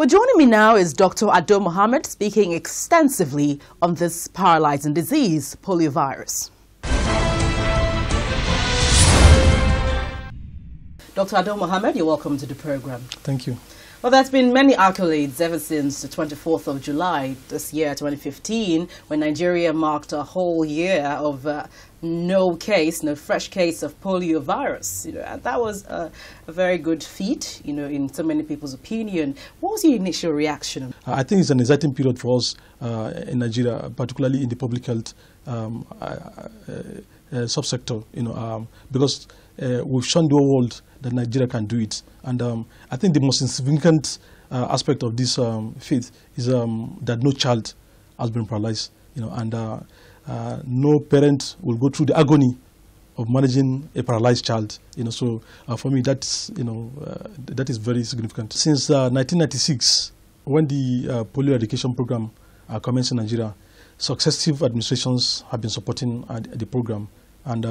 Well, joining me now is Dr. Ado Mohammed, speaking extensively on this paralyzing disease, poliovirus. Dr. Ado Mohammed, you're welcome to the program. Thank you. Well, there's been many accolades ever since the 24th of July this year, 2015, when Nigeria marked a whole year of no fresh case of poliovirus. And that was a very good feat, in so many people's opinion. What was your initial reaction? I think it's an exciting period for us in Nigeria, particularly in the public health subsector, because we've shown the whole world that Nigeria can do it. And I think the most significant aspect of this feat is that no child has been paralyzed, and no parent will go through the agony of managing a paralyzed child. So for me, that's that is very significant. Since 1996, when the polio eradication program commenced in Nigeria, successive administrations have been supporting the program, and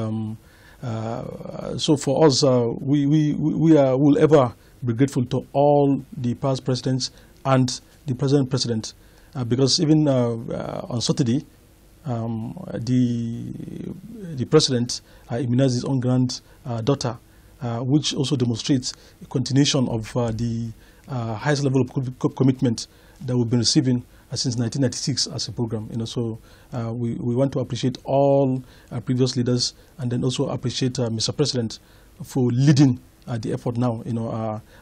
so for us, we will ever be grateful to all the past presidents and the present president, because even on Saturday, the president immunized his own granddaughter, which also demonstrates a continuation of the highest level of commitment that we've been receiving since 1996 as a program. So we want to appreciate all previous leaders, and then also appreciate Mr. President for leading the effort now,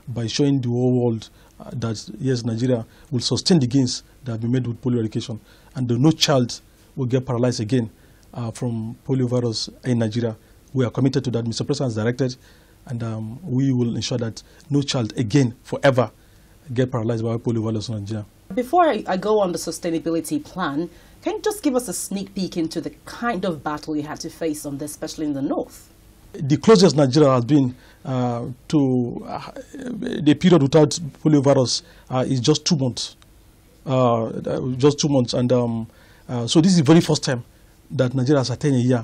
by showing the whole world that yes, Nigeria will sustain the gains that have been made with polio eradication, and no child will get paralyzed again from poliovirus in Nigeria. We are committed to that. Mr. President has directed, and we will ensure that no child again forever get paralyzed by poliovirus in Nigeria. Before I go on the sustainability plan, can you just give us a sneak peek into the kind of battle you had to face on this, especially in the north? The closest Nigeria has been to the period without poliovirus is just 2 months. Just 2 months, and so this is the very first time that Nigeria has attained a year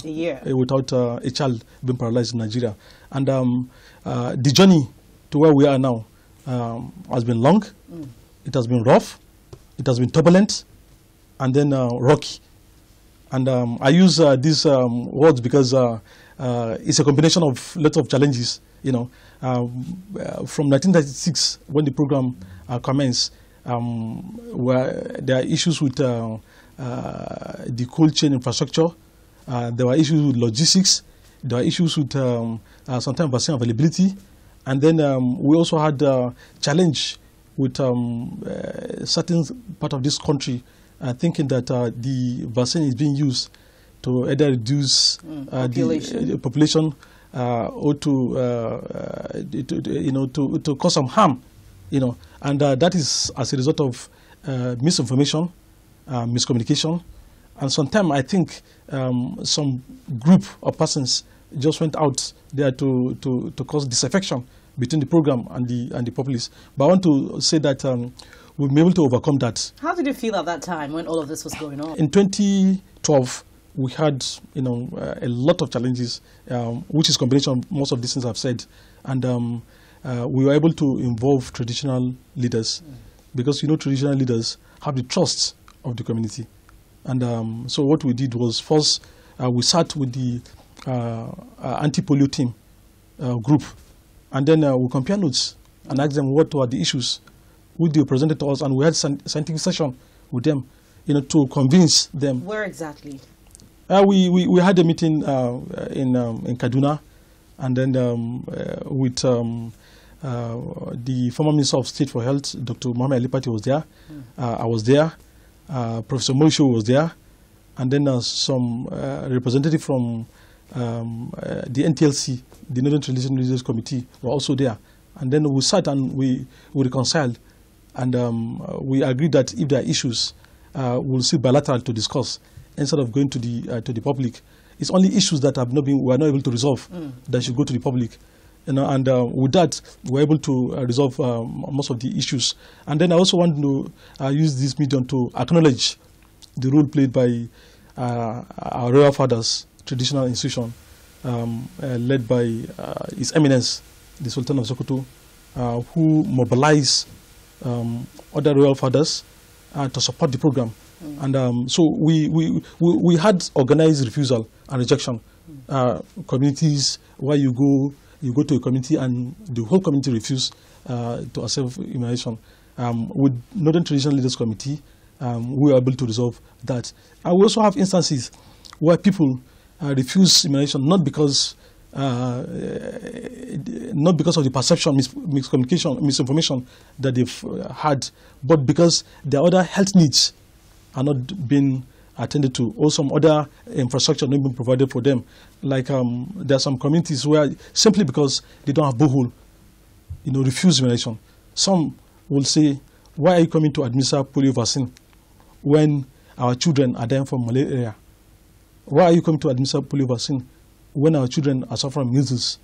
without a child being paralyzed in Nigeria. And the journey to where we are now has been long. It has been rough. It has been turbulent, and then rocky. And I use these words because it's a combination of lots of challenges. From 1996, when the program commenced, where there are issues with the cold chain infrastructure, there were issues with logistics, there were issues with sometimes vaccine availability, and then we also had a challenge with certain part of this country thinking that the vaccine is being used to either reduce the population or to cause some harm, and that is as a result of misinformation, miscommunication, and sometimes I think some group of persons just went out there to cause disaffection between the program and the populace. But I want to say that we've been able to overcome that. How did you feel at that time when all of this was going on? In 2012, we had a lot of challenges, which is a combination of most of these things I've said, and we were able to involve traditional leaders, because traditional leaders have the trust of the community. And so what we did was first we sat with the anti-polio team group, and then we compare notes and ask them what were the issues which they presented to us, and we had scientific session with them, to convince them. Where exactly? We had a meeting in Kaduna, and then with the former Minister of State for Health, Dr. Mohammed Alipati was there. I was there. Professor Moisho was there, and then some representative from the NTLC, the Northern Traditional Leaders Committee, were also there. And then we sat and we reconciled, and we agreed that if there are issues, we'll sit bilateral to discuss instead of going to the public. It's only issues that we are not able to resolve that should go to the public. And with that, we're able to resolve most of the issues. And then I also want to use this medium to acknowledge the role played by our Royal Fathers traditional institution, led by His Eminence, the Sultan of Sokoto, who mobilized other royal fathers to support the program. And so we had organized refusal and rejection. Communities where you go to a community and the whole community refuse to accept immunization. With Northern Traditional Leaders Committee, we were able to resolve that. And we also have instances where people refuse immunization not because of the perception, miscommunication, misinformation that they've had, but because their other health needs are not being attended to, or some other infrastructure not being provided for them. Like there are some communities where simply because they don't have borehole, refuse immunization. Some will say, why are you coming to administer polio vaccine when our children are dying from malaria? Why are you coming to administer polio vaccine when our children are suffering measles?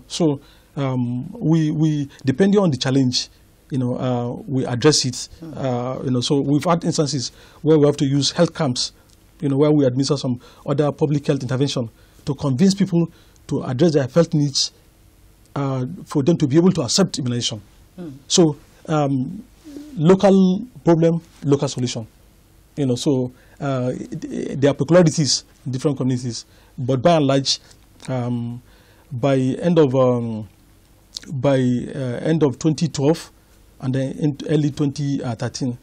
So we depending on the challenge, we address it. So we've had instances where we have to use health camps, where we administer some other public health intervention to convince people to address their health needs, for them to be able to accept immunization. So local problem, local solution. So there are peculiarities in different communities, but by and large, by end of 2012 and then in early 2013,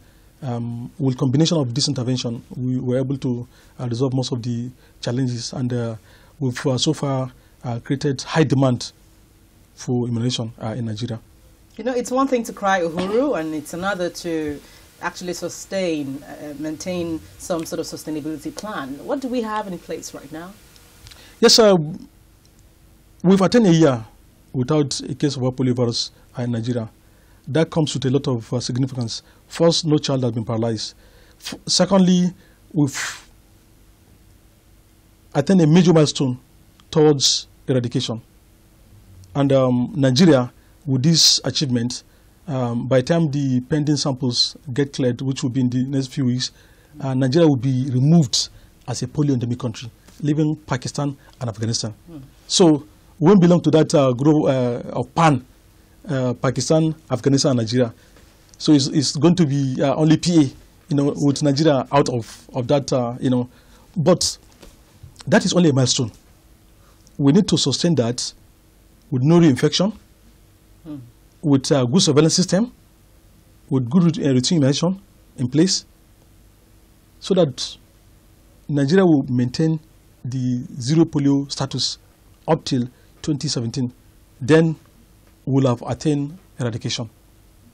with combination of this intervention, we were able to resolve most of the challenges, and we've so far created high demand for immunization in Nigeria. It's one thing to cry uhuru, and it's another to actually maintain some sort of sustainability plan. What do we have in place right now? Yes, we've attained a year without a case of poliovirus in Nigeria. That comes with a lot of significance. First, no child has been paralyzed. Secondly, we've attained a major milestone towards eradication. And Nigeria, with this achievement, by the time the pending samples get cleared, which will be in the next few weeks, Nigeria will be removed as a polio endemic country, leaving Pakistan and Afghanistan. So we won't belong to that group of PAN, Pakistan, Afghanistan, and Nigeria. So it's going to be only PA, with Nigeria out of that, But that is only a milestone. We need to sustain that with no reinfection, with a good surveillance system, with good routine immunization in place, so that Nigeria will maintain the zero polio status up till 2017. Then we'll have attained eradication,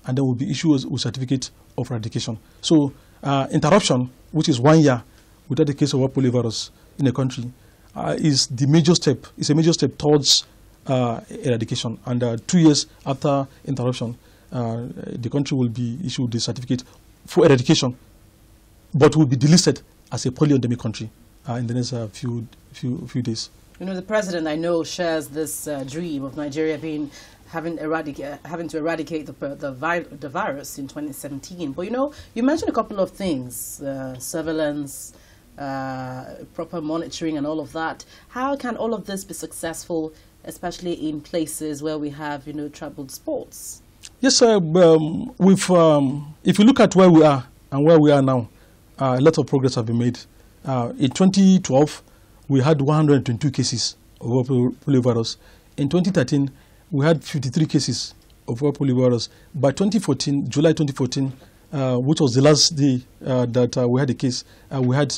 and then we'll be issued a certificate of eradication. So interruption, which is 1 year without a case of poliovirus in a country, is the major step. It's a major step towards eradication, and 2 years after interruption, the country will be issued the certificate for eradication, but will be delisted as a polio endemic country in the next few days. The president, I know, shares this dream of Nigeria having to eradicate the virus in 2017. But you mentioned a couple of things: surveillance, proper monitoring, and all of that. How can all of this be successful, especially in places where we have, troubled sports? Yes, if you look at where we are and where we are now, a lot of progress have been made. In 2012, we had 122 cases of poliovirus. In 2013, we had 53 cases of poliovirus. By 2014, July 2014, which was the last day that we had a case, we had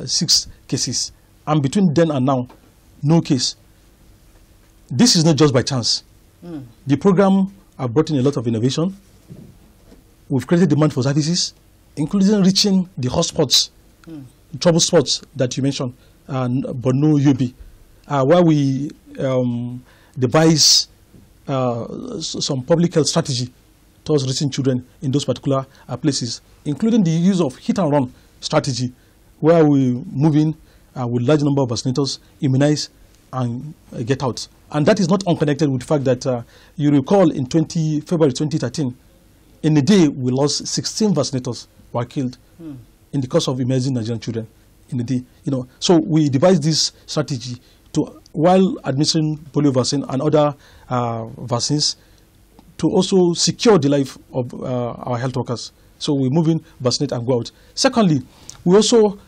6 cases. And between then and now, no case. This is not just by chance. The program has brought in a lot of innovation. We've created demand for services, including reaching the hotspots, trouble spots that you mentioned, but no UB, where we devise some public health strategy towards reaching children in those particular places, including the use of hit-and-run strategy, where we move in with large number of vaccinators, immunize, and get out. And that is not unconnected with the fact that you recall in February 2013, in a day we lost 16 vaccinators were killed in the course of immunizing Nigerian children in a day. So we devised this strategy to, while administering polio vaccine and other vaccines, to also secure the life of our health workers. So we move in, vaccinate, and go out. Secondly, we also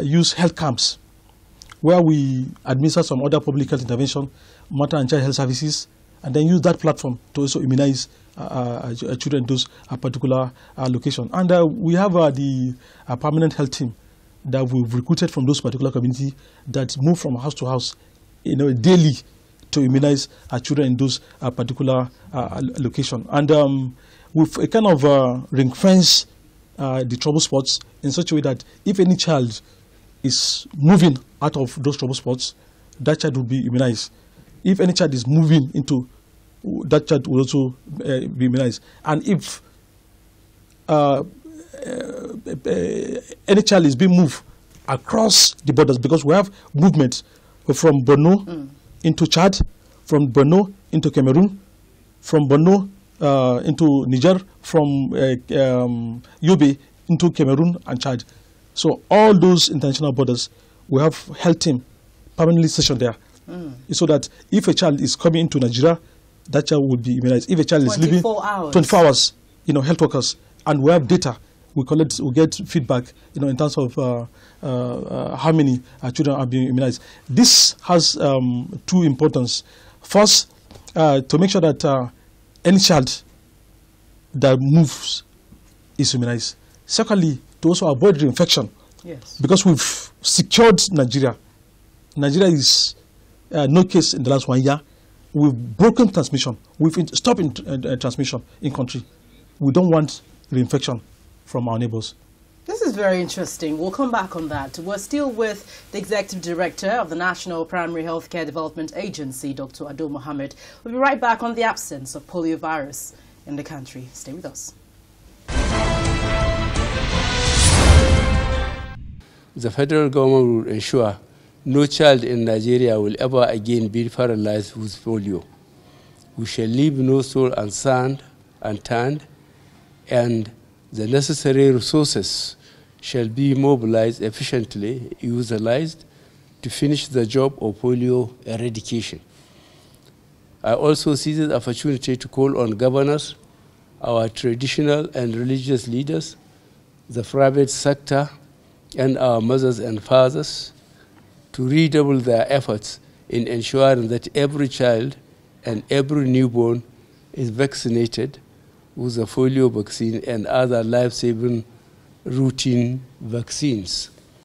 use health camps, where we administer some other public health intervention, mother and child health services, and then use that platform to also immunize children in those particular location. And we have the permanent health team that we've recruited from those particular community that move from house to house, daily to immunize children in those particular location. And with a kind of ring fence the trouble spots in such a way that if any child is moving out of those trouble spots, that child will be immunized. If any child is moving into, that child will also be immunized. And if any child is being moved across the borders, because we have movement from Borno into Chad, from Borno into Cameroon, from Borno into Niger, from Yobe into Cameroon and Chad. So all those international borders, we have health team permanently stationed there, so that if a child is coming into Nigeria, that child will be immunized. If a child is living 24 hours, health workers, and we have data, we get feedback, in terms of how many children are being immunized. This has two importance. First, to make sure that any child that moves is immunized. Secondly, to also avoid reinfection. Yes. Because we've secured Nigeria. Nigeria is no case in the last 1 year. We've broken transmission. We've stopped transmission in country. We don't want reinfection from our neighbors. This is very interesting. We'll come back on that. We're still with the Executive Director of the National Primary Healthcare Development Agency, Dr. Ado Mohammed. We'll be right back on the absence of polio virus in the country. Stay with us. The federal government will ensure no child in Nigeria will ever again be paralyzed with polio. We shall leave no soul unturned, and the necessary resources shall be mobilized efficiently, utilized to finish the job of polio eradication. I also seize the opportunity to call on governors, our traditional and religious leaders, the private sector, and our mothers and fathers to redouble their efforts in ensuring that every child and every newborn is vaccinated with the polio vaccine and other life-saving routine vaccines.